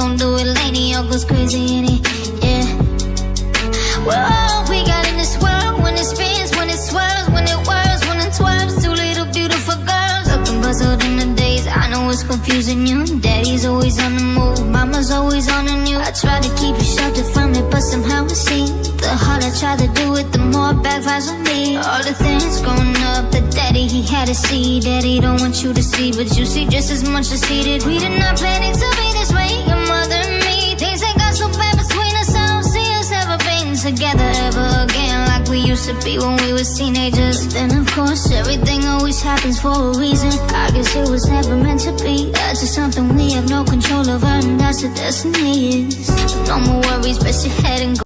gon' do it, lady, all goes crazy in it, yeah. We're all we got in this world. When it spins, when it swirls, when it whirls, when it twirls. Two little beautiful girls, looking puzzled in the days. I know it's confusing you. Daddy's always on the move, mama's always on the news. I try to keep you sheltered from it, but somehow it seems the harder I try to do it, the more it backfires on me. All the things growing up, the daddy he had to see. Daddy don't want you to see, but you see just as much as he did. We did not plan it to be this way, your mother and me. Things that got so bad between us, I don't see us ever being together ever again like we used to be when we was teenagers. But then of course everything always happens for a reason. I guess it was never meant to be. That's just something we have no control over, and that's what destiny is. No more worries, rest your head and go.